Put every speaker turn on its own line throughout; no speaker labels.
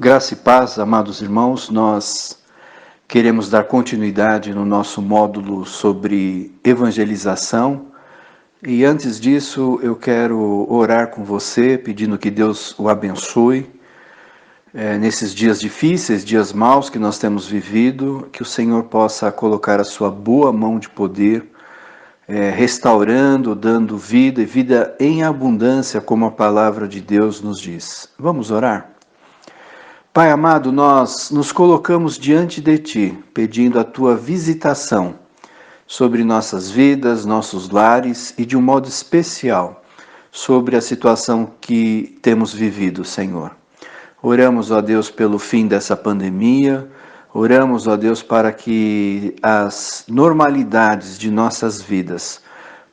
Graça e paz, amados irmãos, nós queremos dar continuidade no nosso módulo sobre evangelização. E antes disso, eu quero orar com você, pedindo que Deus o abençoe. Nesses dias difíceis, dias maus que nós temos vivido, que o Senhor possa colocar a sua boa mão de poder, restaurando, dando vida e vida em abundância, como a palavra de Deus nos diz. Vamos orar? Pai amado, nós nos colocamos diante de Ti, pedindo a Tua visitação sobre nossas vidas, nossos lares e de um modo especial sobre a situação que temos vivido, Senhor. Oramos, ó Deus, pelo fim dessa pandemia, oramos, ó Deus, para que as normalidades de nossas vidas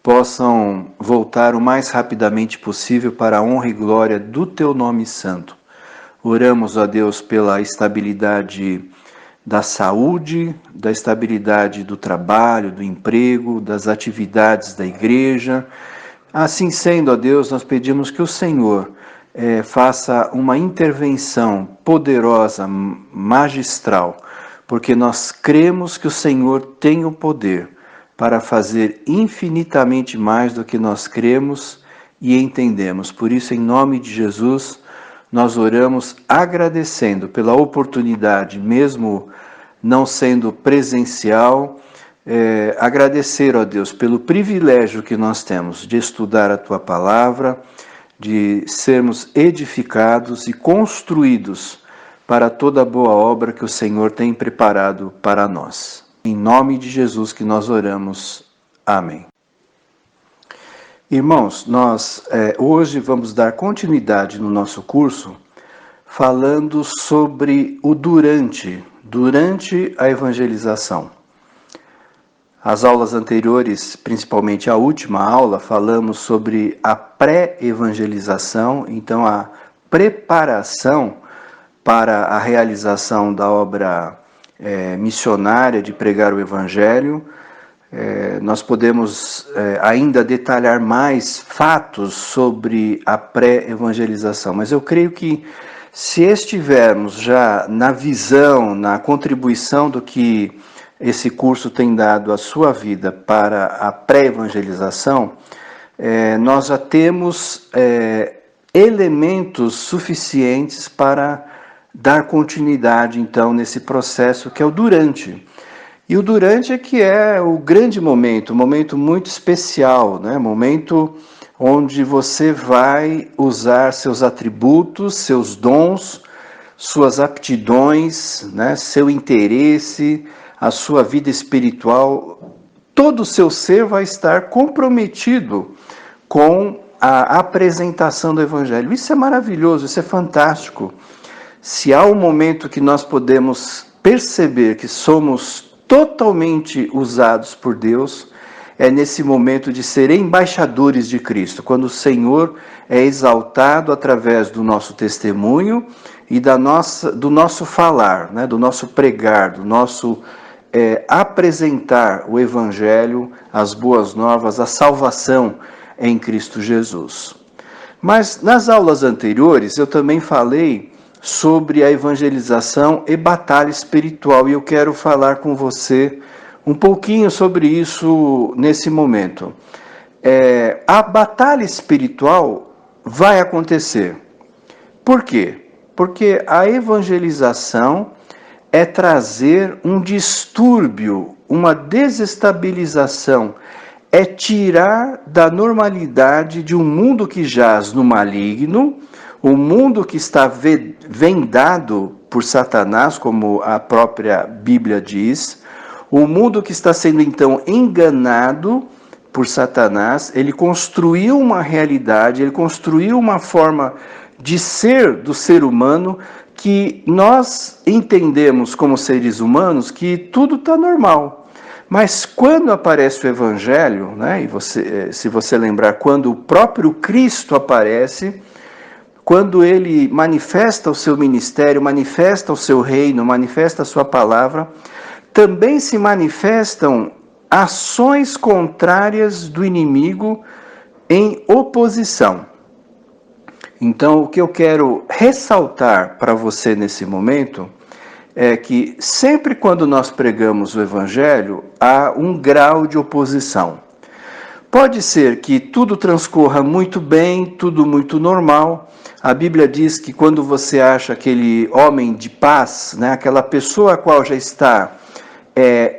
possam voltar o mais rapidamente possível para a honra e glória do Teu nome santo. Oramos, ó Deus, pela estabilidade da saúde, da estabilidade do trabalho, do emprego, das atividades da igreja. Assim sendo, ó Deus, nós pedimos que o Senhor faça uma intervenção poderosa, magistral, porque nós cremos que o Senhor tem o poder para fazer infinitamente mais do que nós cremos e entendemos. Por isso, em nome de Jesus, nós oramos agradecendo pela oportunidade, mesmo não sendo presencial, agradecer, ó Deus, pelo privilégio que nós temos de estudar a Tua Palavra, de sermos edificados e construídos para toda a boa obra que o Senhor tem preparado para nós. Em nome de Jesus que nós oramos. Amém. Irmãos, nós hoje vamos dar continuidade no nosso curso falando sobre o durante a evangelização. As aulas anteriores, principalmente a última aula, falamos sobre a pré-evangelização, então a preparação para a realização da obra missionária de pregar o Evangelho. Nós podemos ainda detalhar mais fatos sobre a pré-evangelização, mas eu creio que se estivermos já na visão, na contribuição do que esse curso tem dado à sua vida para a pré-evangelização, nós já temos elementos suficientes para dar continuidade, então, nesse processo que é o durante. E o durante é que é o grande momento, um momento muito especial, né? Momento onde você vai usar seus atributos, seus dons, suas aptidões, né? Seu interesse, a sua vida espiritual, todo o seu ser vai estar comprometido com a apresentação do Evangelho. Isso é maravilhoso, isso é fantástico. Se há um momento que nós podemos perceber que somos totalmente usados por Deus, é nesse momento de ser embaixadores de Cristo, quando o Senhor é exaltado através do nosso testemunho e do nosso falar, né, do nosso pregar, do nosso apresentar o Evangelho, as boas novas, a salvação em Cristo Jesus. Mas nas aulas anteriores eu também falei sobre a evangelização e batalha espiritual, e eu quero falar com você um pouquinho sobre isso nesse momento. A batalha espiritual vai acontecer. Por quê? Porque a evangelização é trazer um distúrbio, uma desestabilização, é tirar da normalidade de um mundo que jaz no maligno, um mundo que está vendado por Satanás, como a própria Bíblia diz, um mundo que está sendo então enganado por Satanás. Ele construiu uma realidade, ele construiu uma forma de ser do ser humano que nós entendemos como seres humanos que tudo está normal. Mas quando aparece o Evangelho, né, e se você lembrar, quando o próprio Cristo aparece, quando ele manifesta o seu ministério, manifesta o seu reino, manifesta a sua palavra, também se manifestam ações contrárias do inimigo em oposição. Então, o que eu quero ressaltar para você nesse momento é que sempre quando nós pregamos o Evangelho, há um grau de oposição. Pode ser que tudo transcorra muito bem, tudo muito normal. A Bíblia diz que quando você acha aquele homem de paz, né, aquela pessoa a qual já está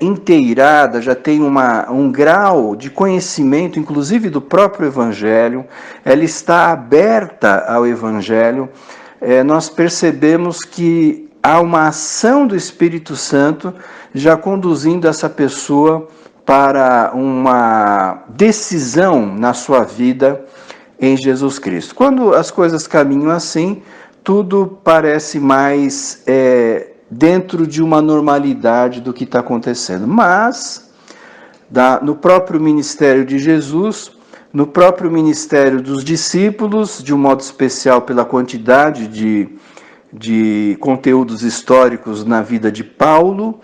inteirada, já tem um grau de conhecimento, inclusive do próprio Evangelho, ela está aberta ao Evangelho, nós percebemos que há uma ação do Espírito Santo já conduzindo essa pessoa para uma decisão na sua vida em Jesus Cristo. Quando as coisas caminham assim, tudo parece mais dentro de uma normalidade do que está acontecendo. Mas, no próprio ministério de Jesus, no próprio ministério dos discípulos, de um modo especial pela quantidade de conteúdos históricos na vida de Paulo,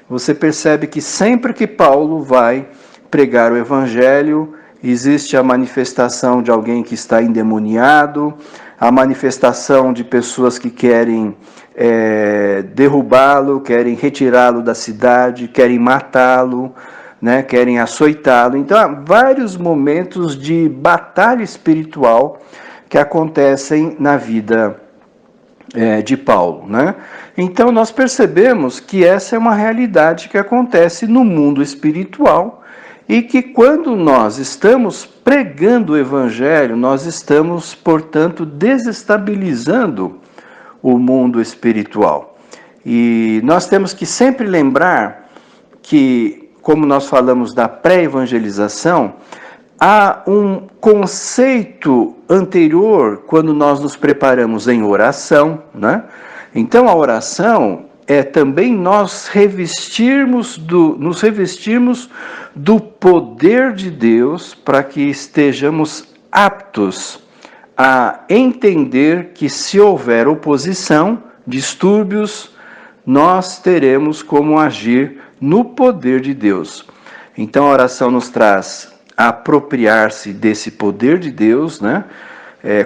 você percebe que sempre que Paulo vai pregar o Evangelho, existe a manifestação de alguém que está endemoniado, a manifestação de pessoas que querem derrubá-lo, querem retirá-lo da cidade, querem matá-lo, né, querem açoitá-lo. Então, há vários momentos de batalha espiritual que acontecem na vida de Paulo, né? Então nós percebemos que essa é uma realidade que acontece no mundo espiritual e que quando nós estamos pregando o Evangelho, nós estamos, portanto, desestabilizando o mundo espiritual. E nós temos que sempre lembrar que, como nós falamos da pré-evangelização, há um conceito anterior quando nós nos preparamos em oração, né? Então a oração é também nos revestirmos do poder de Deus para que estejamos aptos a entender que se houver oposição, distúrbios, nós teremos como agir no poder de Deus. Então a oração nos traz a apropriar-se desse poder de Deus, né?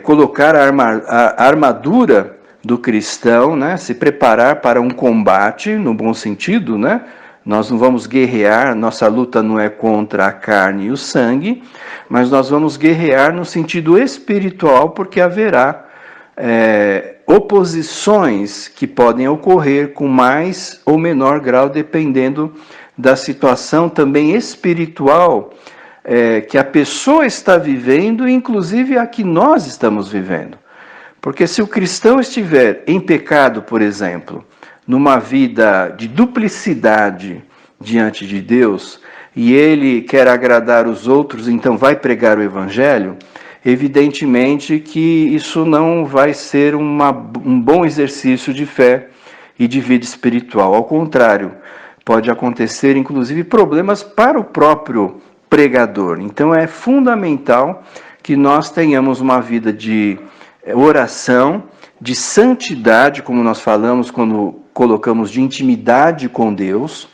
Colocar a armadura do cristão, né? Se preparar para um combate, no bom sentido, né? Nós não vamos guerrear, nossa luta não é contra a carne e o sangue, mas nós vamos guerrear no sentido espiritual, porque haverá oposições que podem ocorrer com mais ou menor grau, dependendo da situação também espiritual que a pessoa está vivendo, inclusive a que nós estamos vivendo. Porque se o cristão estiver em pecado, por exemplo, numa vida de duplicidade diante de Deus, e ele quer agradar os outros, então vai pregar o Evangelho, evidentemente que isso não vai ser um bom exercício de fé e de vida espiritual. Ao contrário, pode acontecer inclusive problemas para o próprio pregador. Então é fundamental que nós tenhamos uma vida de oração, de santidade, como nós falamos quando colocamos de intimidade com Deus,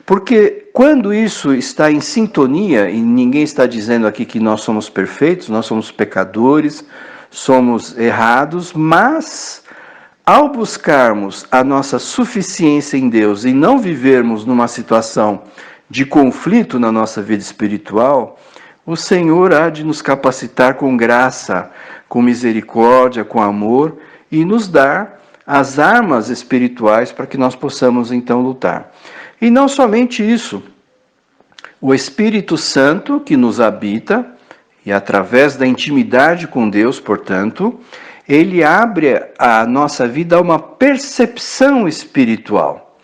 porque quando isso está em sintonia, e ninguém está dizendo aqui que nós somos perfeitos, nós somos pecadores, somos errados, mas ao buscarmos a nossa suficiência em Deus e não vivermos numa situação de conflito na nossa vida espiritual, o Senhor há de nos capacitar com graça, com misericórdia, com amor e nos dar as armas espirituais para que nós possamos então lutar. E não somente isso, o Espírito Santo que nos habita, e através da intimidade com Deus, portanto, ele abre a nossa vida a uma percepção espiritual,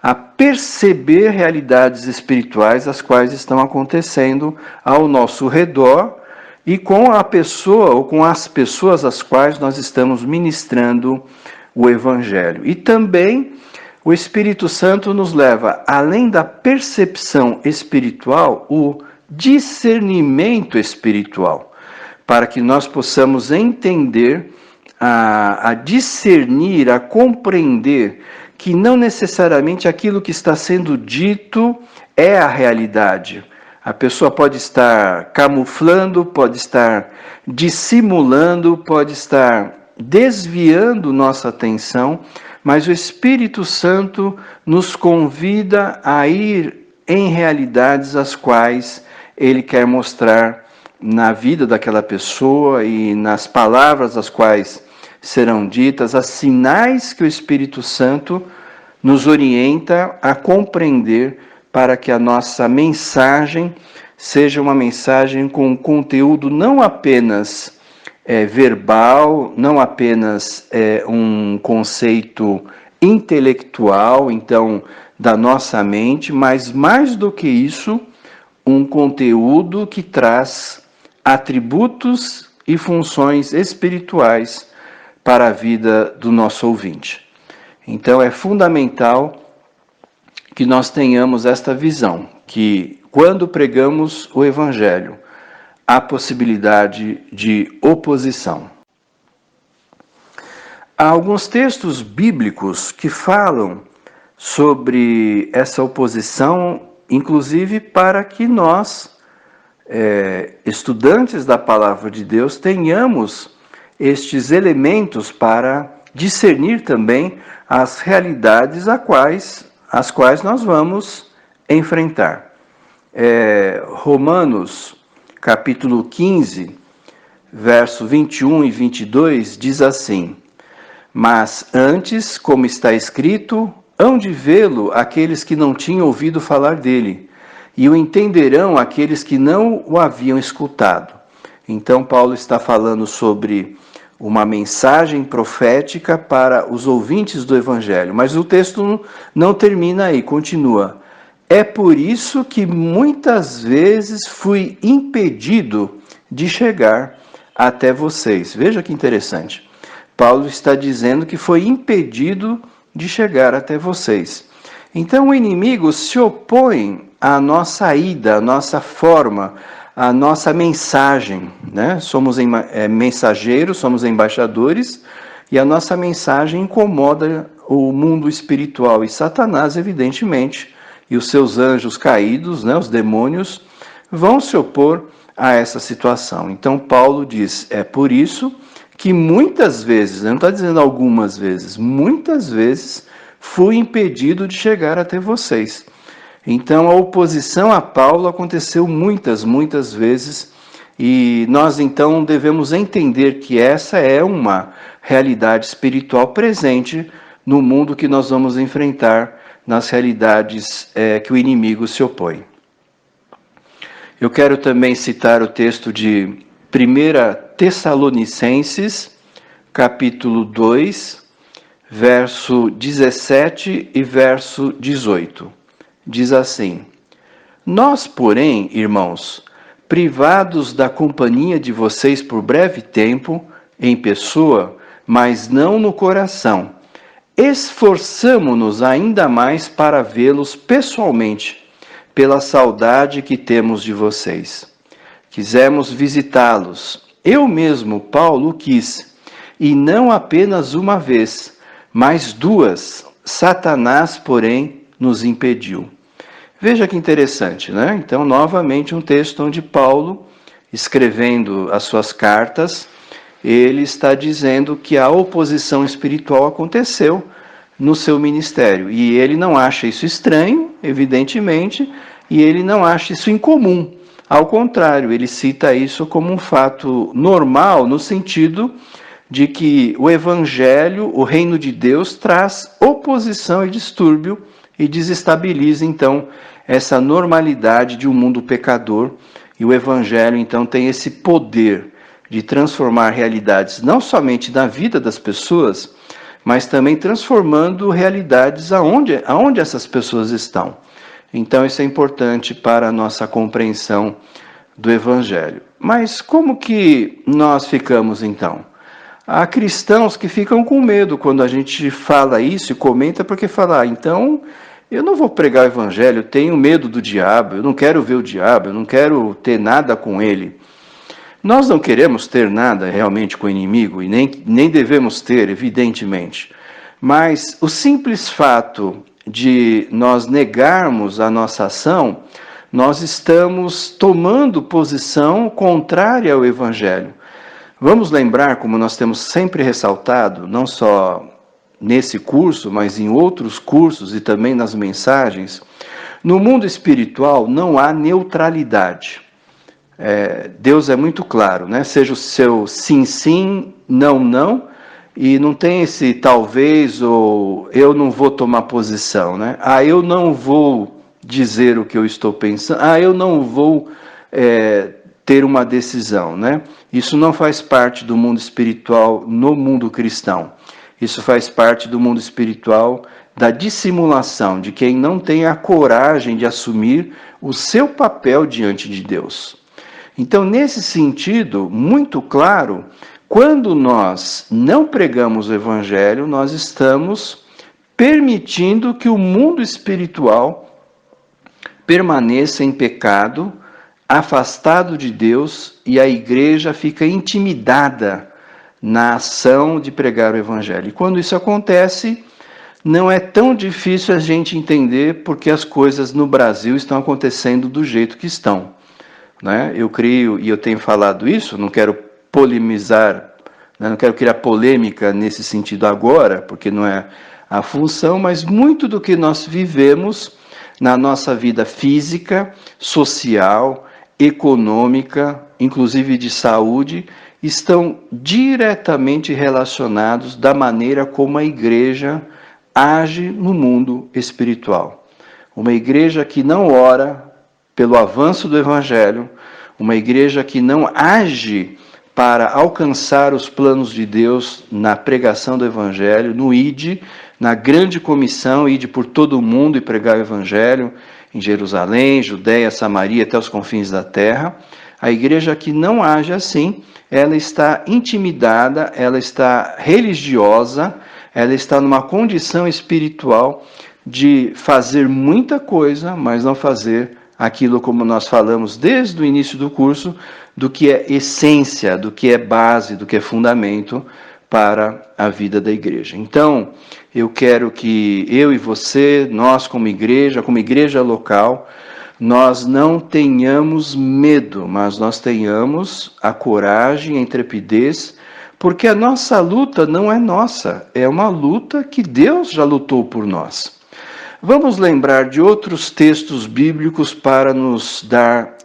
a perceber realidades espirituais as quais estão acontecendo ao nosso redor e com a pessoa ou com as pessoas às quais nós estamos ministrando o Evangelho. E também o Espírito Santo nos leva, além da percepção espiritual, o discernimento espiritual, para que nós possamos entender, a discernir, a compreender que não necessariamente aquilo que está sendo dito é a realidade. A pessoa pode estar camuflando, pode estar dissimulando, pode estar desviando nossa atenção, mas o Espírito Santo nos convida a ir em realidades as quais ele quer mostrar na vida daquela pessoa e nas palavras as quais serão ditas, as sinais que o Espírito Santo nos orienta a compreender para que a nossa mensagem seja uma mensagem com conteúdo não apenas verbal, não apenas um conceito intelectual, então, da nossa mente, mas mais do que isso, um conteúdo que traz atributos e funções espirituais para a vida do nosso ouvinte. Então, é fundamental que nós tenhamos esta visão, que quando pregamos o Evangelho, há possibilidade de oposição. Há alguns textos bíblicos que falam sobre essa oposição, inclusive para que nós, estudantes da Palavra de Deus, tenhamos estes elementos para discernir também as realidades as quais nós vamos enfrentar. Romanos, capítulo 15, verso 21 e 22, diz assim: mas antes, como está escrito, hão de vê-lo aqueles que não tinham ouvido falar dele, e o entenderão aqueles que não o haviam escutado. Então, Paulo está falando sobre uma mensagem profética para os ouvintes do Evangelho. Mas o texto não termina aí, continua. É por isso que muitas vezes fui impedido de chegar até vocês. Veja que interessante. Paulo está dizendo que foi impedido de chegar até vocês. Então o inimigo se opõe à nossa ida, à nossa forma, à nossa mensagem, né? Somos mensageiros, somos embaixadores, e a nossa mensagem incomoda o mundo espiritual e Satanás, evidentemente, e os seus anjos caídos, né, os demônios, vão se opor a essa situação. Então Paulo diz, é por isso que muitas vezes, não está dizendo algumas vezes, muitas vezes fui impedido de chegar até vocês. Então a oposição a Paulo aconteceu muitas vezes, e nós então devemos entender que essa é uma realidade espiritual presente no mundo que nós vamos enfrentar, nas realidades que o inimigo se opõe. Eu quero também citar o texto de 1 Tessalonicenses, capítulo 2, verso 17 e verso 18. Diz assim: nós, porém, irmãos, privados da companhia de vocês por breve tempo, em pessoa, mas não no coração, esforçamo-nos ainda mais para vê-los pessoalmente, pela saudade que temos de vocês. Quisemos visitá-los. Eu mesmo, Paulo, quis, e não apenas uma vez, mas 2. Satanás, porém, nos impediu. Veja que interessante, né? Então, novamente, um texto onde Paulo, escrevendo as suas cartas, ele está dizendo que a oposição espiritual aconteceu no seu ministério. E ele não acha isso estranho, evidentemente, e ele não acha isso incomum. Ao contrário, ele cita isso como um fato normal, no sentido de que o Evangelho, o reino de Deus, traz oposição e distúrbio e desestabiliza, então, essa normalidade de um mundo pecador. E o Evangelho, então, tem esse poder de transformar realidades não somente na vida das pessoas, mas também transformando realidades aonde essas pessoas estão. Então isso é importante para a nossa compreensão do Evangelho. Mas como que nós ficamos então? Há cristãos que ficam com medo quando a gente fala isso e comenta, porque fala, então eu não vou pregar o Evangelho, eu tenho medo do diabo, eu não quero ver o diabo, eu não quero ter nada com ele. Nós não queremos ter nada realmente com o inimigo, e nem devemos ter, evidentemente. Mas o simples fato de nós negarmos a nossa ação nós estamos tomando posição contrária ao Evangelho. Vamos lembrar, como nós temos sempre ressaltado, não só nesse curso, mas em outros cursos e também nas mensagens, no mundo espiritual não há neutralidade. Deus é muito claro, né? Seja o seu sim, sim, não, não, e não tem esse talvez ou eu não vou tomar posição, né? Eu não vou dizer o que eu estou pensando, eu não vou ter uma decisão, né? Isso não faz parte do mundo espiritual no mundo cristão. Isso faz parte do mundo espiritual da dissimulação, de quem não tem a coragem de assumir o seu papel diante de Deus. Então, nesse sentido, muito claro, quando nós não pregamos o Evangelho, nós estamos permitindo que o mundo espiritual permaneça em pecado, afastado de Deus, e a igreja fica intimidada na ação de pregar o Evangelho. E quando isso acontece, não é tão difícil a gente entender porque as coisas no Brasil estão acontecendo do jeito que estão, né? Eu creio, e eu tenho falado isso, não quero polemizar, né? Não quero criar polêmica nesse sentido agora, porque não é a função, mas muito do que nós vivemos na nossa vida física, social, econômica, inclusive de saúde, estão diretamente relacionados da maneira como a igreja age no mundo espiritual. Uma igreja que não ora pelo avanço do Evangelho, uma igreja que não age para alcançar os planos de Deus na pregação do Evangelho, no ID, na grande comissão, ide por todo o mundo e pregar o Evangelho, em Jerusalém, Judéia, Samaria, até os confins da terra. A igreja que não age assim, ela está intimidada, ela está religiosa, ela está numa condição espiritual de fazer muita coisa, mas não fazer aquilo como nós falamos desde o início do curso, do que é essência, do que é base, do que é fundamento para a vida da igreja. Então, eu quero que eu e você, nós como igreja local, nós não tenhamos medo, mas nós tenhamos a coragem, a intrepidez, porque a nossa luta não é nossa, é uma luta que Deus já lutou por nós. Vamos lembrar de outros textos bíblicos para nos dar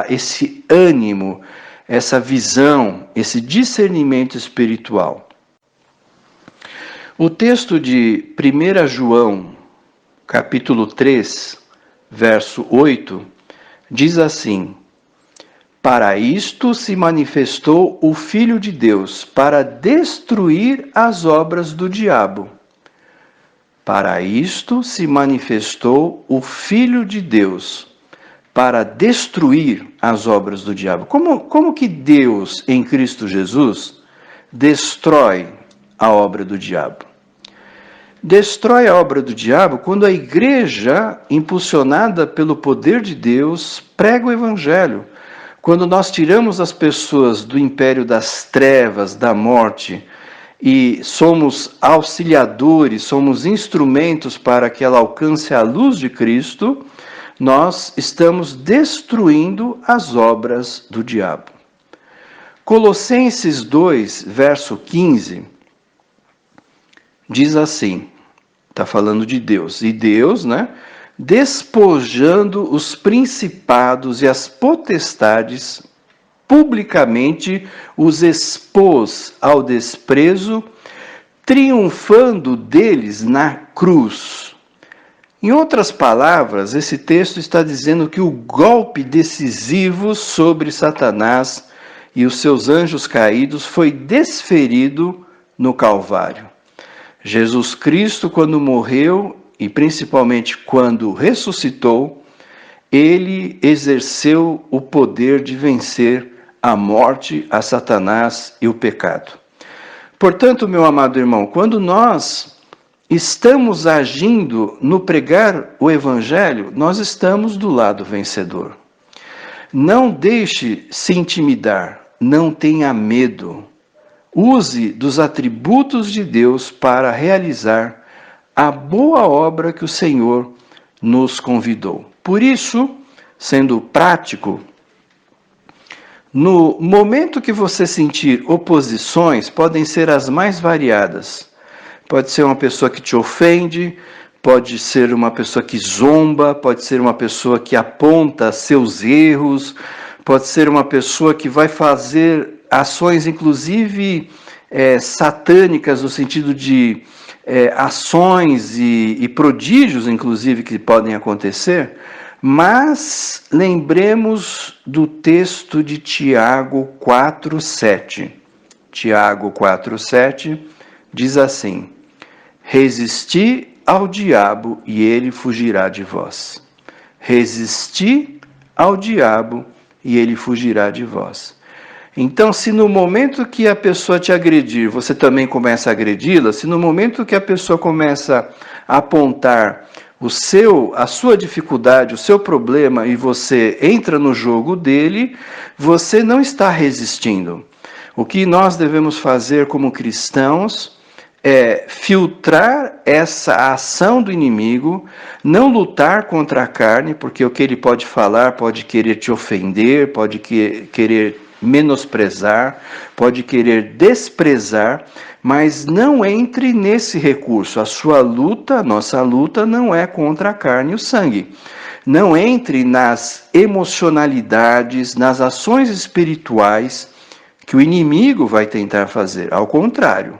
esse ânimo, essa visão, esse discernimento espiritual. O texto de 1 João, capítulo 3, verso 8, diz assim: Para isto se manifestou o Filho de Deus, para destruir as obras do diabo. Para isto se manifestou o Filho de Deus, para destruir as obras do diabo. Como que Deus, em Cristo Jesus, destrói a obra do diabo? Destrói a obra do diabo quando a igreja, impulsionada pelo poder de Deus, prega o Evangelho. Quando nós tiramos as pessoas do império das trevas, da morte, e somos auxiliadores, somos instrumentos para que ela alcance a luz de Cristo, nós estamos destruindo as obras do diabo. Colossenses 2, verso 15, diz assim, está falando de Deus, e Deus, né, despojando os principados e as potestades, publicamente os expôs ao desprezo, triunfando deles na cruz. Em outras palavras, esse texto está dizendo que o golpe decisivo sobre Satanás e os seus anjos caídos foi desferido no Calvário. Jesus Cristo, quando morreu, e principalmente quando ressuscitou, ele exerceu o poder de vencer a morte, a Satanás e o pecado. Portanto, meu amado irmão, quando nós estamos agindo no pregar o Evangelho, nós estamos do lado vencedor. Não deixe se intimidar, não tenha medo. Use dos atributos de Deus para realizar a boa obra que o Senhor nos convidou. Por isso, sendo prático, no momento que você sentir oposições, podem ser as mais variadas. Pode ser uma pessoa que te ofende, pode ser uma pessoa que zomba, pode ser uma pessoa que aponta seus erros, pode ser uma pessoa que vai fazer ações, inclusive satânicas, no sentido de ações e prodígios, inclusive, que podem acontecer. Mas lembremos do texto de Tiago 4,7. Tiago 4,7 diz assim: resisti ao diabo e ele fugirá de vós. Resisti ao diabo e ele fugirá de vós. Então, se no momento que a pessoa te agredir, você também começa a agredi-la, se no momento que a pessoa começa a apontar a sua dificuldade, o seu problema, e você entra no jogo dele, você não está resistindo. O que nós devemos fazer como cristãos é filtrar essa ação do inimigo, não lutar contra a carne, porque o que ele pode falar pode querer te ofender, pode querer menosprezar, pode querer desprezar, mas não entre nesse recurso. A nossa luta não é contra a carne e o sangue. Não entre nas emocionalidades, nas ações espirituais que o inimigo vai tentar fazer. Ao contrário,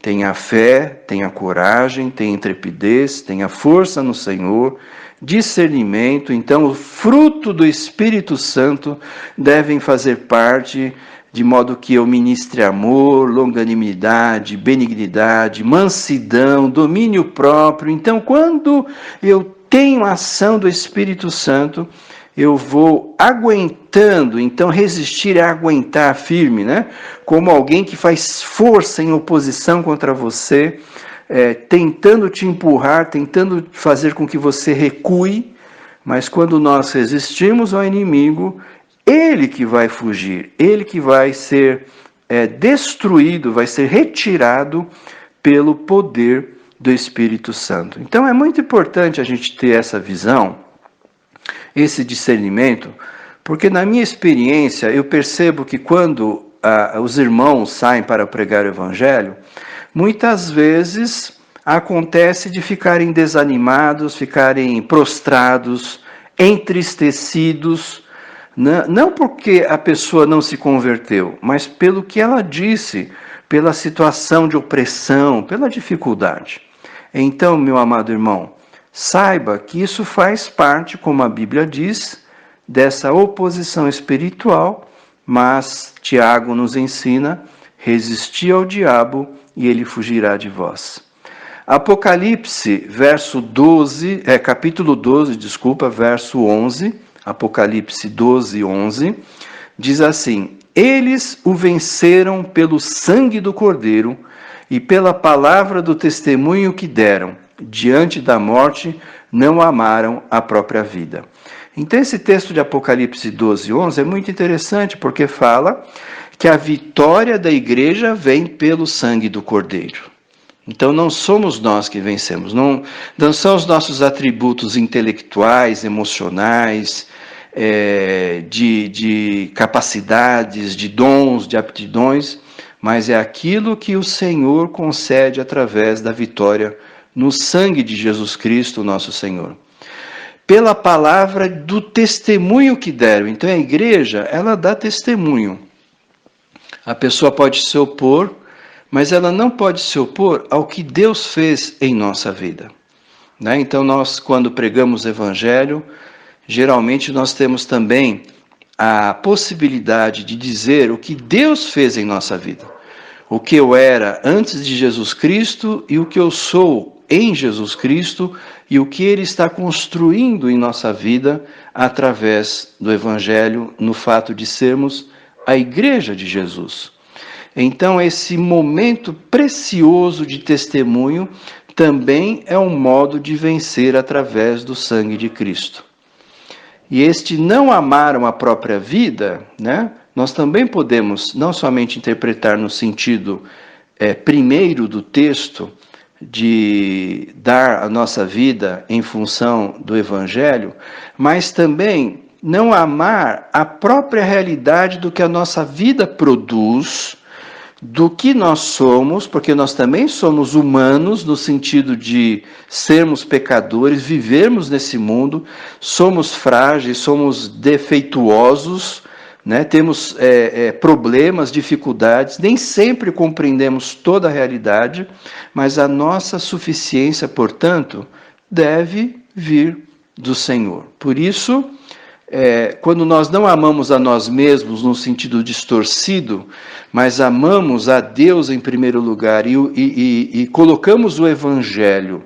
tenha fé, tenha coragem, tenha intrepidez, tenha força no Senhor, discernimento. Então, o fruto do Espírito Santo devem fazer parte, de modo que eu ministre amor, longanimidade, benignidade, mansidão, domínio próprio. Então, quando eu tenho a ação do Espírito Santo, eu vou aguentando. Então, resistir é aguentar firme, né? Como alguém que faz força em oposição contra você, tentando te empurrar, tentando fazer com que você recue. Mas quando nós resistimos ao inimigo, ele que vai fugir, ele que vai ser destruído, vai ser retirado pelo poder do Espírito Santo. Então é muito importante a gente ter essa visão, esse discernimento, porque na minha experiência eu percebo que quando os irmãos saem para pregar o Evangelho, muitas vezes acontece de ficarem desanimados, ficarem prostrados, entristecidos, não porque a pessoa não se converteu, mas pelo que ela disse, pela situação de opressão, pela dificuldade. Então, meu amado irmão, saiba que isso faz parte, como a Bíblia diz, dessa oposição espiritual, mas Tiago nos ensina: resistir ao diabo e ele fugirá de vós. Apocalipse, capítulo 12, verso 11, Apocalipse 12, 11, diz assim: eles o venceram pelo sangue do Cordeiro e pela palavra do testemunho que deram. Diante da morte, não amaram a própria vida. Então, esse texto de Apocalipse 12, 11 é muito interessante, porque fala que a vitória da igreja vem pelo sangue do Cordeiro. Então não somos nós que vencemos, não são os nossos atributos intelectuais, emocionais, de capacidades, de dons, de aptidões, mas é aquilo que o Senhor concede através da vitória no sangue de Jesus Cristo, nosso Senhor. Pela palavra do testemunho que deram. Então a igreja, ela dá testemunho. A pessoa pode se opor, mas ela não pode se opor ao que Deus fez em nossa vida. Né? Então nós, quando pregamos o Evangelho, geralmente nós temos também a possibilidade de dizer o que Deus fez em nossa vida. O que eu era antes de Jesus Cristo e o que eu sou em Jesus Cristo e o que Ele está construindo em nossa vida através do Evangelho, no fato de sermos a Igreja de Jesus. Então, esse momento precioso de testemunho também é um modo de vencer através do sangue de Cristo. E este não amaram a própria vida, né? Nós também podemos não somente interpretar no sentido primeiro do texto, de dar a nossa vida em função do Evangelho, mas também não amar a própria realidade do que a nossa vida produz, do que nós somos, porque nós também somos humanos, no sentido de sermos pecadores, vivermos nesse mundo, somos frágeis, somos defeituosos, né? Temos problemas, dificuldades, nem sempre compreendemos toda a realidade, mas a nossa suficiência, portanto, deve vir do Senhor. Por isso, quando nós não amamos a nós mesmos no sentido distorcido, mas amamos a Deus em primeiro lugar e colocamos o Evangelho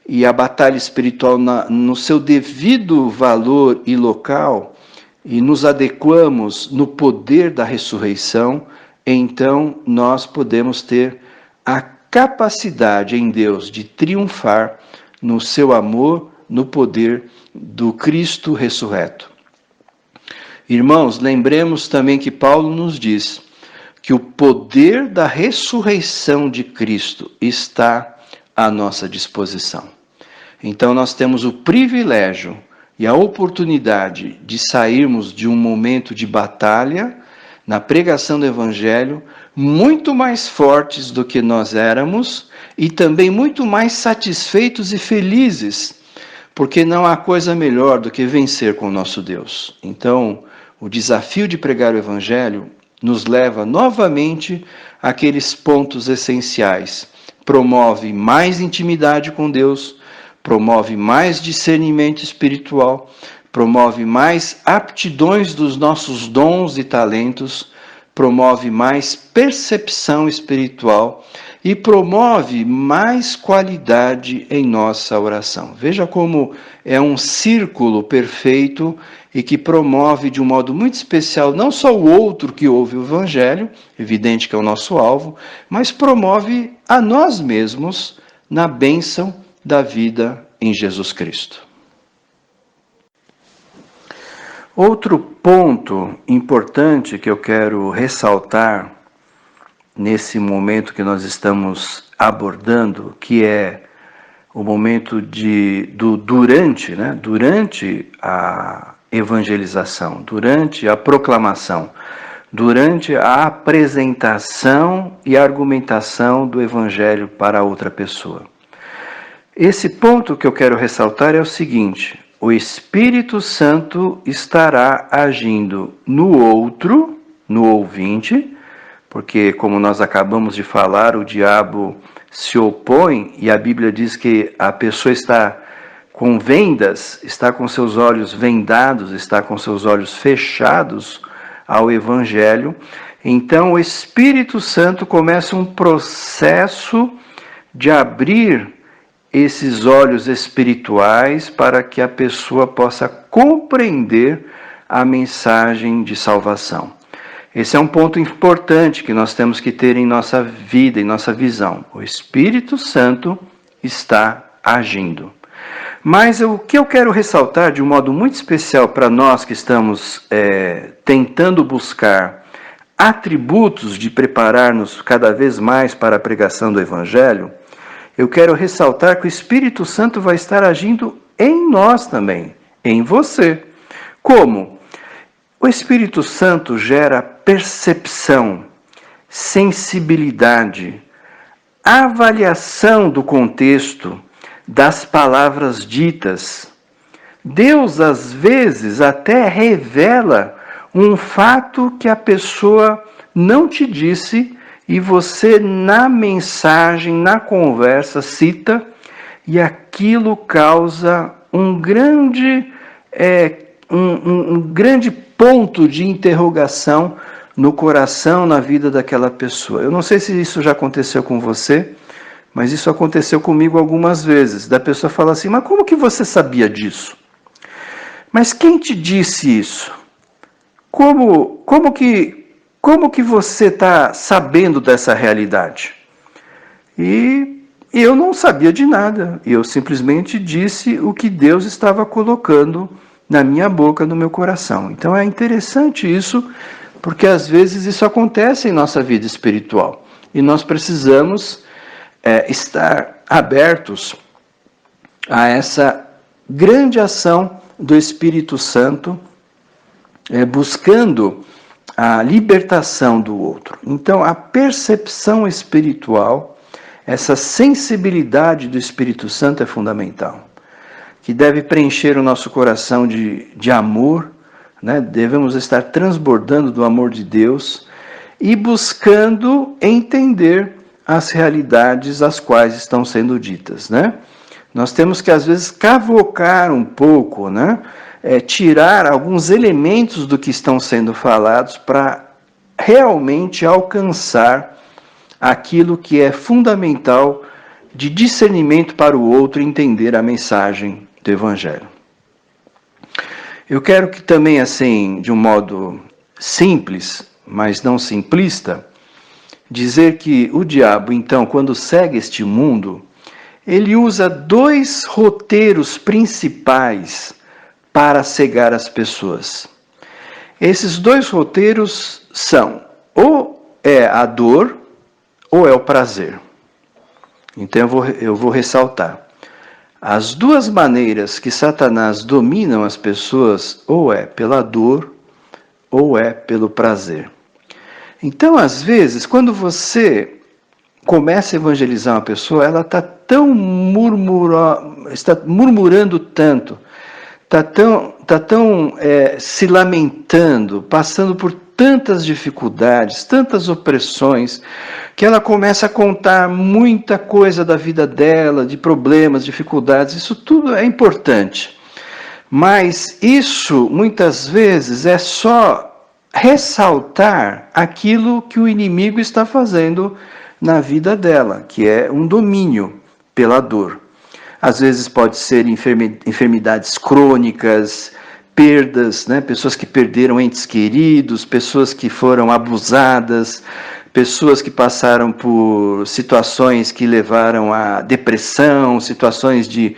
e a batalha espiritual no seu devido valor e local, e nos adequamos no poder da ressurreição, então nós podemos ter a capacidade em Deus de triunfar no seu amor, no poder do Cristo ressurreto. Irmãos, lembremos também que Paulo nos diz que o poder da ressurreição de Cristo está à nossa disposição. Então nós temos o privilégio e a oportunidade de sairmos de um momento de batalha na pregação do Evangelho muito mais fortes do que nós éramos e também muito mais satisfeitos e felizes, porque não há coisa melhor do que vencer com o nosso Deus. Então, o desafio de pregar o Evangelho nos leva novamente àqueles pontos essenciais. Promove mais intimidade com Deus, promove mais discernimento espiritual, promove mais aptidões dos nossos dons e talentos, promove mais percepção espiritual e promove mais qualidade em nossa oração. Veja como é um círculo perfeito e que promove de um modo muito especial não só o outro que ouve o Evangelho, evidente que é o nosso alvo, mas promove a nós mesmos na bênção da vida em Jesus Cristo. Outro ponto importante que eu quero ressaltar nesse momento que nós estamos abordando, que é o momento durante a evangelização, durante a proclamação, durante a apresentação e argumentação do Evangelho para outra pessoa. Esse ponto que eu quero ressaltar é o seguinte: o Espírito Santo estará agindo no outro, no ouvinte, porque, como nós acabamos de falar, o diabo se opõe e a Bíblia diz que a pessoa está com vendas, está com seus olhos vendados, está com seus olhos fechados ao Evangelho. Então, o Espírito Santo começa um processo de abrir esses olhos espirituais para que a pessoa possa compreender a mensagem de salvação. Esse é um ponto importante que nós temos que ter em nossa vida, em nossa visão. O Espírito Santo está agindo. Mas o que eu quero ressaltar de um modo muito especial para nós que estamos tentando buscar atributos de preparar-nos cada vez mais para a pregação do Evangelho, eu quero ressaltar que o Espírito Santo vai estar agindo em nós também, em você. Como? O Espírito Santo gera percepção, sensibilidade, avaliação do contexto, das palavras ditas. Deus, às vezes, até revela um fato que a pessoa não te disse e você, na mensagem, na conversa, cita, e aquilo causa um grande ponto de interrogação no coração, na vida daquela pessoa. Eu não sei se isso já aconteceu com você, mas isso aconteceu comigo algumas vezes. Da pessoa falar assim: mas como que você sabia disso? Mas quem te disse isso? Como que você está sabendo dessa realidade? E eu não sabia de nada. Eu simplesmente disse o que Deus estava colocando na minha boca, no meu coração. Então é interessante isso, porque às vezes isso acontece em nossa vida espiritual. E nós precisamos estar abertos a essa grande ação do Espírito Santo buscando a libertação do outro. Então, a percepção espiritual, essa sensibilidade do Espírito Santo é fundamental, que deve preencher o nosso coração de amor, né? Devemos estar transbordando do amor de Deus e buscando entender as realidades as quais estão sendo ditas, né? Nós temos que, às vezes, cavocar um pouco, né? Tirar alguns elementos do que estão sendo falados para realmente alcançar aquilo que é fundamental de discernimento para o outro entender a mensagem do Evangelho. Eu quero que também, assim, de um modo simples, mas não simplista, dizer que o diabo, então, quando segue este mundo, ele usa 2 roteiros principais para cegar as pessoas. Esses 2 roteiros são, ou é a dor, ou é o prazer. Então eu vou ressaltar. As 2 maneiras que Satanás domina as pessoas, ou é pela dor, ou é pelo prazer. Então, às vezes, quando você começa a evangelizar uma pessoa, ela está murmurando tanto, está tão se lamentando, passando por tantas dificuldades, tantas opressões, que ela começa a contar muita coisa da vida dela, de problemas, dificuldades. Isso tudo é importante, mas isso muitas vezes é só ressaltar aquilo que o inimigo está fazendo na vida dela, que é um domínio pela dor. Às vezes pode ser enfermidades crônicas, perdas, né? Pessoas que perderam entes queridos, pessoas que foram abusadas, pessoas que passaram por situações que levaram à depressão, situações de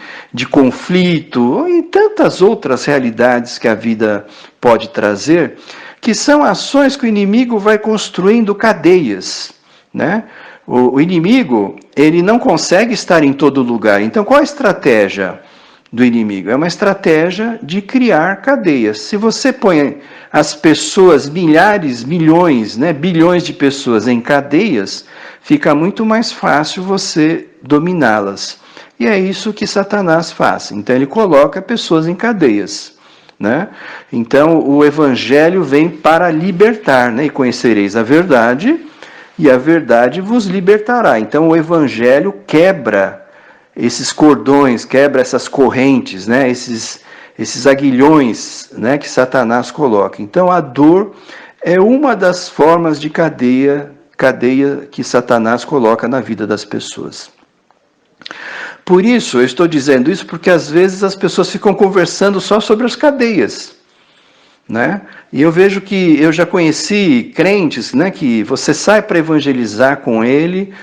conflito, e tantas outras realidades que a vida pode trazer, que são ações que o inimigo vai construindo cadeias, né? O inimigo, ele não consegue estar em todo lugar. Então, qual a estratégia do inimigo? É uma estratégia de criar cadeias. Se você põe as pessoas, milhares, milhões, né, bilhões de pessoas em cadeias, fica muito mais fácil você dominá-las. E é isso que Satanás faz. Então, ele coloca pessoas em cadeias, né? Então, o Evangelho vem para libertar, né? E conhecereis a verdade, e a verdade vos libertará. Então, o Evangelho quebra esses cordões, quebra essas correntes, né? Esses aguilhões, né, que Satanás coloca. Então, a dor é uma das formas de cadeia que Satanás coloca na vida das pessoas. Por isso, eu estou dizendo isso porque às vezes as pessoas ficam conversando só sobre as cadeias, né? E eu vejo que eu já conheci crentes, né, que você sai para evangelizar com ele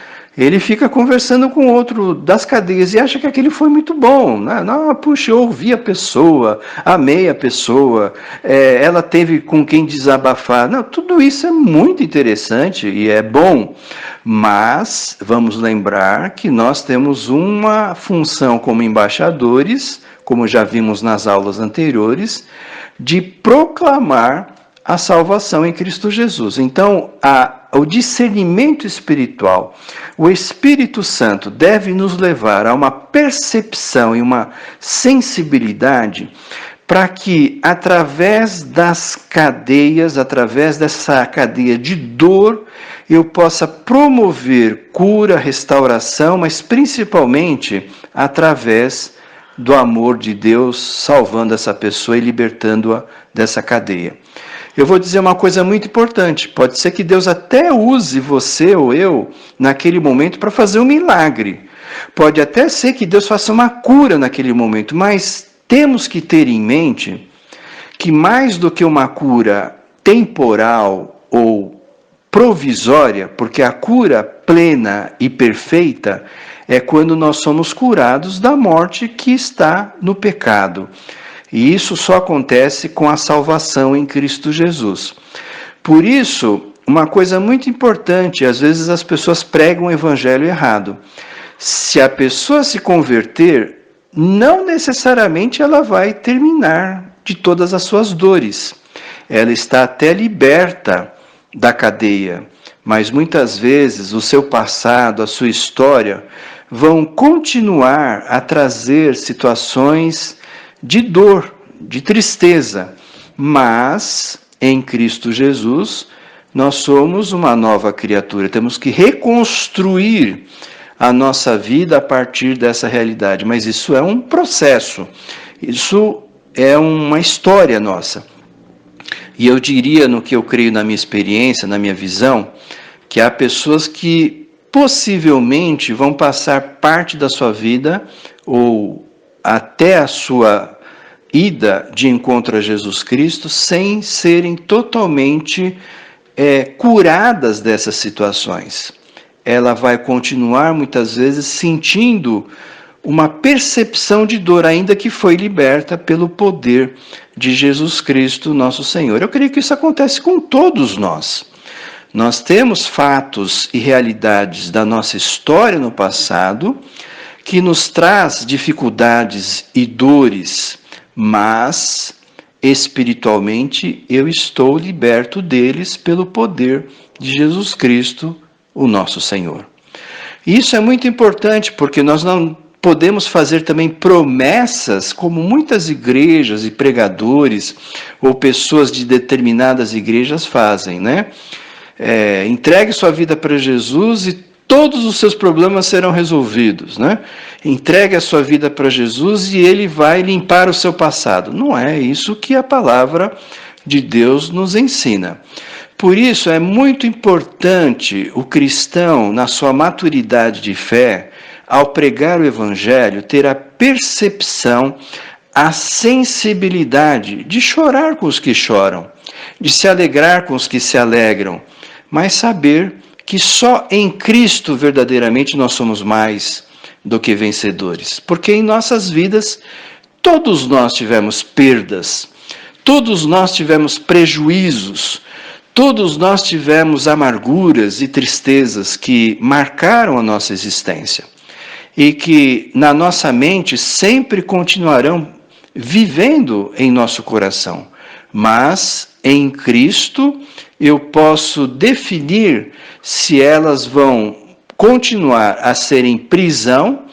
fica conversando com outro das cadeias e acha que aquele foi muito bom. Não, puxa, eu ouvi a pessoa, amei a pessoa, ela teve com quem desabafar. Não, tudo isso é muito interessante e é bom, mas vamos lembrar que nós temos uma função como embaixadores, como já vimos nas aulas anteriores, de proclamar a salvação em Cristo Jesus. Então, o discernimento espiritual, o Espírito Santo deve nos levar a uma percepção e uma sensibilidade para que, através das cadeias, através dessa cadeia de dor, eu possa promover cura, restauração, mas principalmente através do amor de Deus, salvando essa pessoa e libertando-a dessa cadeia. Eu vou dizer uma coisa muito importante, pode ser que Deus até use você ou eu naquele momento para fazer um milagre. Pode até ser que Deus faça uma cura naquele momento, mas temos que ter em mente que mais do que uma cura temporal ou provisória, porque a cura plena e perfeita é quando nós somos curados da morte que está no pecado. E isso só acontece com a salvação em Cristo Jesus. Por isso, uma coisa muito importante, às vezes as pessoas pregam o evangelho errado. Se a pessoa se converter, não necessariamente ela vai terminar de todas as suas dores. ela está até liberta da cadeia, mas muitas vezes o seu passado, a sua história, vão continuar a trazer situações de dor, de tristeza, mas em Cristo Jesus nós somos uma nova criatura, temos que reconstruir a nossa vida a partir dessa realidade, mas isso é um processo, isso é uma história nossa. E eu diria, no que eu creio na minha experiência, na minha visão, que há pessoas que possivelmente vão passar parte da sua vida ou até a sua ida de encontro a Jesus Cristo sem serem totalmente curadas dessas situações. Ela vai continuar muitas vezes sentindo uma percepção de dor, ainda que foi liberta pelo poder de Jesus Cristo, nosso Senhor. Eu creio que isso acontece com todos nós. Nós temos fatos e realidades da nossa história no passado que nos traz dificuldades e dores, mas espiritualmente eu estou liberto deles pelo poder de Jesus Cristo, o nosso Senhor. Isso é muito importante porque nós não podemos fazer também promessas, como muitas igrejas e pregadores ou pessoas de determinadas igrejas fazem, né? Entregue sua vida para Jesus e todos os seus problemas serão resolvidos, né? Entregue a sua vida para Jesus e Ele vai limpar o seu passado. Não é isso que a palavra de Deus nos ensina. Por isso é muito importante o cristão, na sua maturidade de fé, ao pregar o Evangelho, ter a percepção, a sensibilidade de chorar com os que choram, de se alegrar com os que se alegram, mas saber que só em Cristo verdadeiramente nós somos mais do que vencedores. Porque em nossas vidas, todos nós tivemos perdas, todos nós tivemos prejuízos, todos nós tivemos amarguras e tristezas que marcaram a nossa existência e que na nossa mente sempre continuarão vivendo em nosso coração. Mas em Cristo eu posso definir se elas vão continuar a serem prisão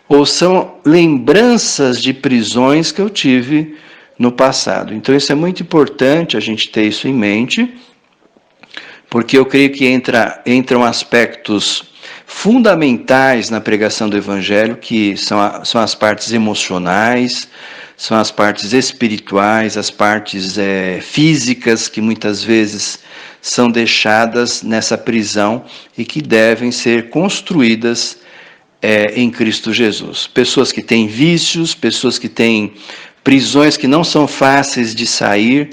ou são lembranças de prisões que eu tive no passado. Então isso é muito importante a gente ter isso em mente, porque eu creio que entram aspectos fundamentais na pregação do Evangelho, que são as partes emocionais, são as partes espirituais, as partes físicas, que muitas vezes são deixadas nessa prisão e que devem ser construídas em Cristo Jesus. Pessoas que têm vícios, pessoas que têm prisões que não são fáceis de sair,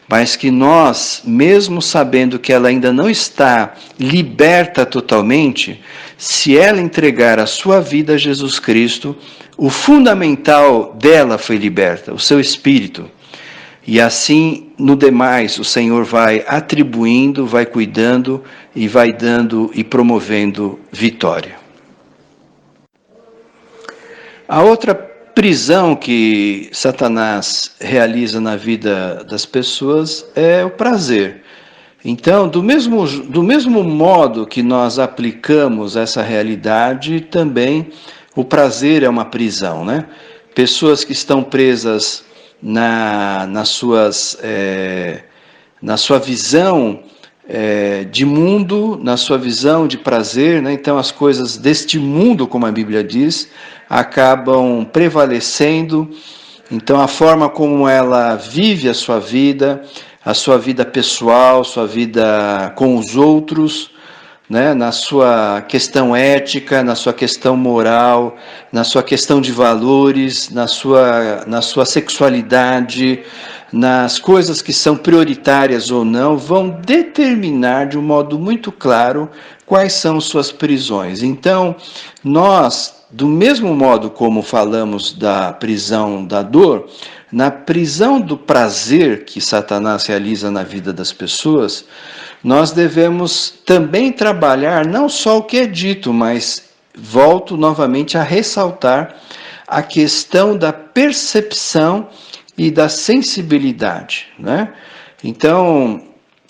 mas que nós, mesmo sabendo que ela ainda não está liberta totalmente, se ela entregar a sua vida a Jesus Cristo, o fundamental dela foi liberta, o seu espírito. E assim, no demais, o Senhor vai atribuindo, vai cuidando e vai dando e promovendo vitória. A outra prisão que Satanás realiza na vida das pessoas é o prazer. Então, do mesmo modo que nós aplicamos essa realidade, também o prazer é uma prisão, né? Pessoas que estão presas na sua visão de mundo, na sua visão de prazer, né? Então as coisas deste mundo, como a Bíblia diz, acabam prevalecendo. Então a forma como ela vive a sua vida pessoal, sua vida com os outros, né? Na sua questão ética, na sua questão moral, na sua questão de valores, na sua sexualidade, nas coisas que são prioritárias ou não, vão determinar de um modo muito claro quais são suas prisões. Então, nós, do mesmo modo como falamos da prisão da dor, na prisão do prazer que Satanás realiza na vida das pessoas, nós devemos também trabalhar não só o que é dito, mas volto novamente a ressaltar a questão da percepção e da sensibilidade, né? Então,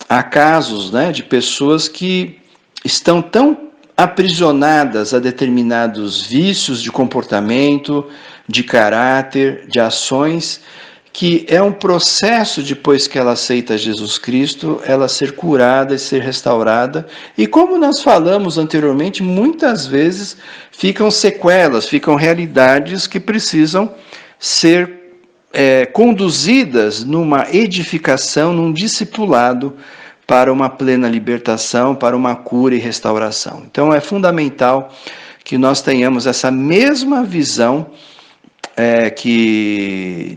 há casos, né, de pessoas que estão tão aprisionadas a determinados vícios de comportamento, de caráter, de ações, que é um processo, depois que ela aceita Jesus Cristo, ela ser curada e ser restaurada. E como nós falamos anteriormente, muitas vezes ficam sequelas, ficam realidades que precisam ser conduzidas numa edificação, num discipulado, para uma plena libertação, para uma cura e restauração. Então é fundamental que nós tenhamos essa mesma visão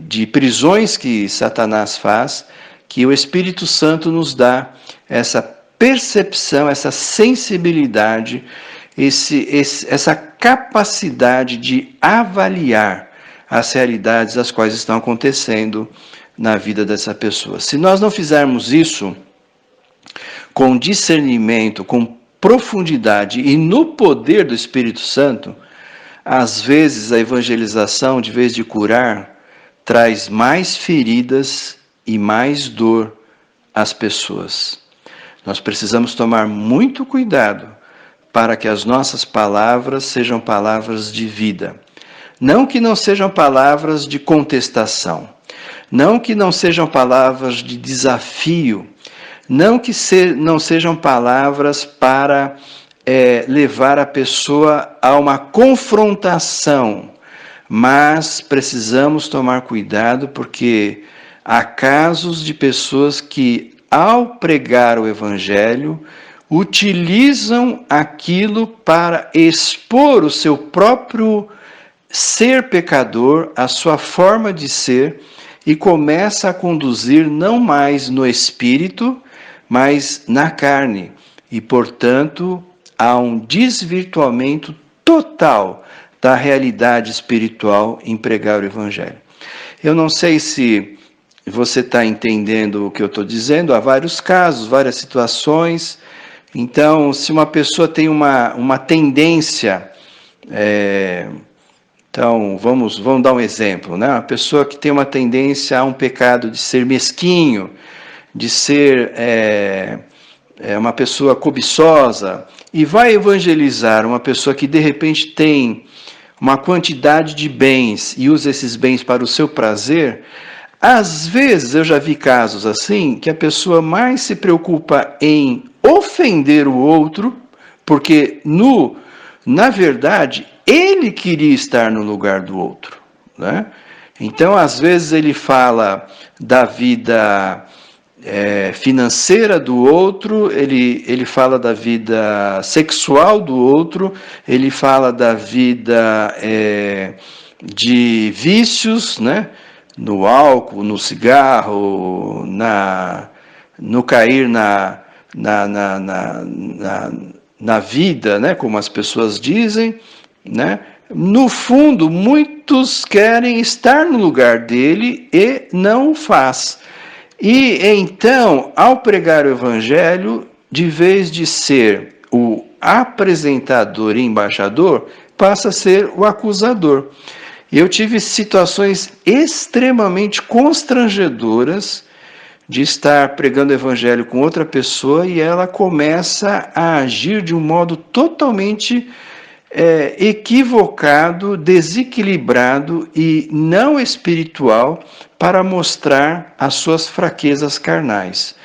de prisões que Satanás faz, que o Espírito Santo nos dá essa percepção, essa sensibilidade, essa capacidade de avaliar as realidades as quais estão acontecendo na vida dessa pessoa. Se nós não fizermos isso com discernimento, com profundidade e no poder do Espírito Santo, às vezes a evangelização, de vez de curar, traz mais feridas e mais dor às pessoas. Nós precisamos tomar muito cuidado para que as nossas palavras sejam palavras de vida. Não que não sejam palavras de contestação, não que não sejam palavras de desafio, não que não sejam palavras para levar a pessoa a uma confrontação, mas precisamos tomar cuidado porque há casos de pessoas que, ao pregar o Evangelho, utilizam aquilo para expor o seu próprio ser pecador, a sua forma de ser, e começa a conduzir não mais no espírito, mas na carne. E, portanto, há um desvirtuamento total da realidade espiritual em pregar o Evangelho. Eu não sei se você está entendendo o que eu estou dizendo, há vários casos, várias situações. Então, se uma pessoa tem uma tendência... Então, vamos dar um exemplo, né? Uma pessoa que tem uma tendência a um pecado de ser mesquinho, de ser uma pessoa cobiçosa, e vai evangelizar uma pessoa que de repente tem uma quantidade de bens e usa esses bens para o seu prazer, às vezes eu já vi casos assim, que a pessoa mais se preocupa em ofender o outro, porque na verdade ele queria estar no lugar do outro, né? Então, às vezes ele fala da vida financeira do outro, ele fala da vida sexual do outro, ele fala da vida de vícios, né? No álcool, no cigarro, no cair na vida, né? Como as pessoas dizem, né? No fundo, muitos querem estar no lugar dele e não o faz. E então, ao pregar o Evangelho, de vez de ser o apresentador e embaixador, passa a ser o acusador. E eu tive situações extremamente constrangedoras de estar pregando o Evangelho com outra pessoa e ela começa a agir de um modo totalmente equivocado, desequilibrado e não espiritual para mostrar as suas fraquezas carnais.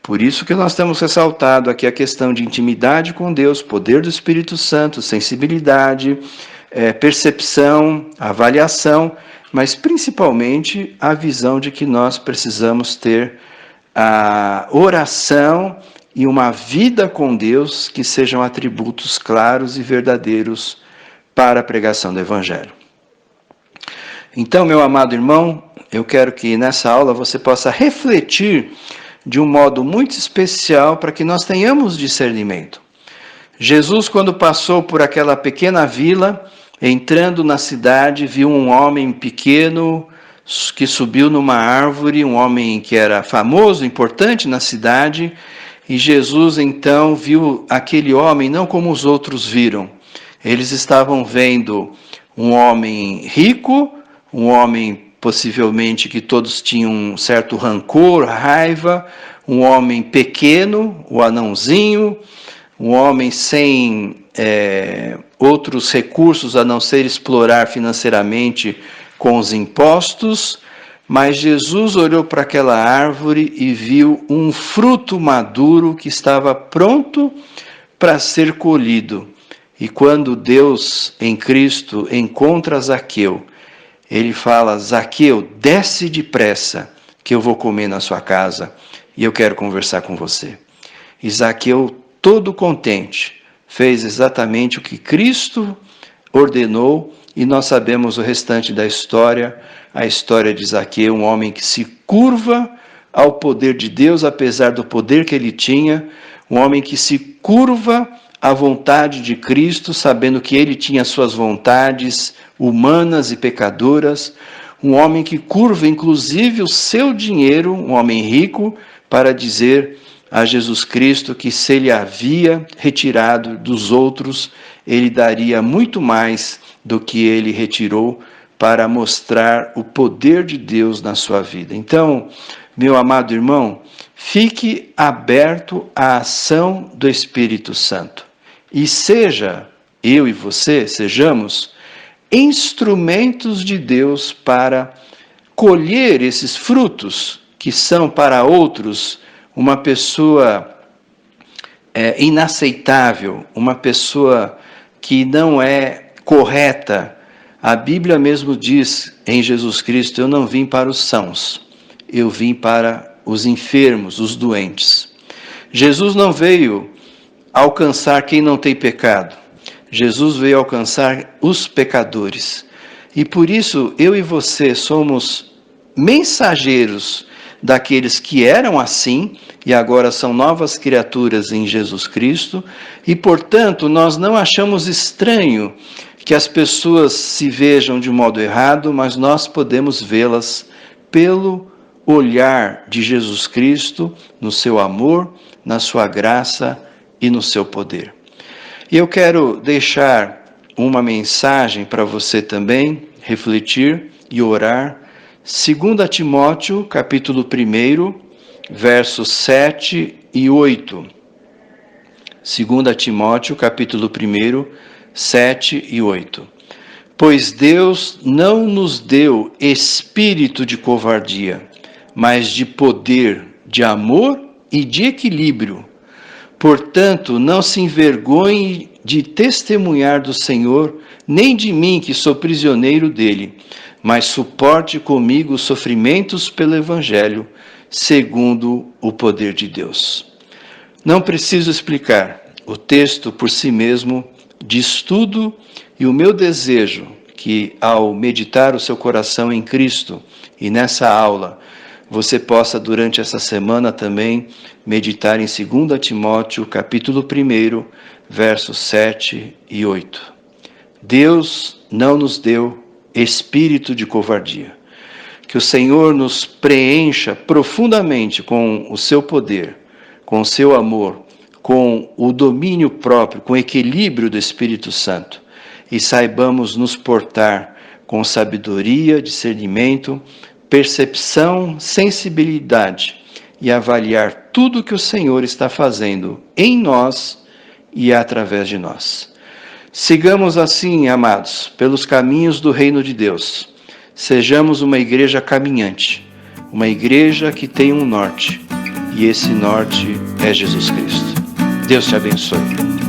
Por isso que nós temos ressaltado aqui a questão de intimidade com Deus, poder do Espírito Santo, sensibilidade, percepção, avaliação, mas principalmente a visão de que nós precisamos ter a oração e uma vida com Deus que sejam atributos claros e verdadeiros para a pregação do Evangelho. Então, meu amado irmão, eu quero que nessa aula você possa refletir de um modo muito especial para que nós tenhamos discernimento. Jesus, quando passou por aquela pequena vila, entrando na cidade, viu um homem pequeno que subiu numa árvore, um homem que era famoso, importante na cidade, e Jesus então viu aquele homem não como os outros viram. Eles estavam vendo um homem rico, um homem possivelmente que todos tinham um certo rancor, raiva, um homem pequeno, o anãozinho, um homem sem outros recursos a não ser explorar financeiramente com os impostos, mas Jesus olhou para aquela árvore e viu um fruto maduro que estava pronto para ser colhido. E quando Deus, em Cristo, encontra Zaqueu, ele fala: Zaqueu, desce depressa, que eu vou comer na sua casa e eu quero conversar com você. E Zaqueu, todo contente, fez exatamente o que Cristo ordenou, e nós sabemos o restante da história, a história de Zaqueu, um homem que se curva ao poder de Deus, apesar do poder que ele tinha, um homem que se curva à vontade de Cristo, sabendo que ele tinha suas vontades humanas e pecadoras, um homem que curva inclusive o seu dinheiro, um homem rico, para dizer a Jesus Cristo que se ele havia retirado dos outros, ele daria muito mais do que ele retirou, para mostrar o poder de Deus na sua vida. Então, meu amado irmão, fique aberto à ação do Espírito Santo. E seja, eu e você, sejamos instrumentos de Deus para colher esses frutos que são para outros uma pessoa inaceitável, uma pessoa que não é correta. A Bíblia mesmo diz em Jesus Cristo: eu não vim para os sãos, eu vim para os enfermos, os doentes. Jesus não veio alcançar quem não tem pecado. Jesus veio alcançar os pecadores. E por isso eu e você somos mensageiros daqueles que eram assim e agora são novas criaturas em Jesus Cristo, e portanto nós não achamos estranho que as pessoas se vejam de modo errado, mas nós podemos vê-las pelo olhar de Jesus Cristo, no seu amor, na sua graça e no seu poder. E eu quero deixar uma mensagem para você também refletir e orar. 2 Timóteo, capítulo 1, versos 7 e 8. 2 Timóteo, capítulo 1, 7 e 8. Pois Deus não nos deu espírito de covardia, mas de poder, de amor e de equilíbrio. Portanto, não se envergonhe de testemunhar do Senhor, nem de mim, que sou prisioneiro dele, mas suporte comigo os sofrimentos pelo Evangelho, segundo o poder de Deus. Não preciso explicar, o texto por si mesmo diz tudo, e o meu desejo que, ao meditar o seu coração em Cristo, e nessa aula, você possa durante essa semana também meditar em 2 Timóteo, capítulo 1, versos 7 e 8. Deus não nos deu espírito de covardia. Que o Senhor nos preencha profundamente com o seu poder, com o seu amor, com o domínio próprio, com o equilíbrio do Espírito Santo, e saibamos nos portar com sabedoria, discernimento, percepção, sensibilidade, e avaliar tudo que o Senhor está fazendo em nós e através de nós. Sigamos assim, amados, pelos caminhos do reino de Deus. Sejamos uma igreja caminhante, uma igreja que tem um norte, e esse norte é Jesus Cristo. Deus te abençoe.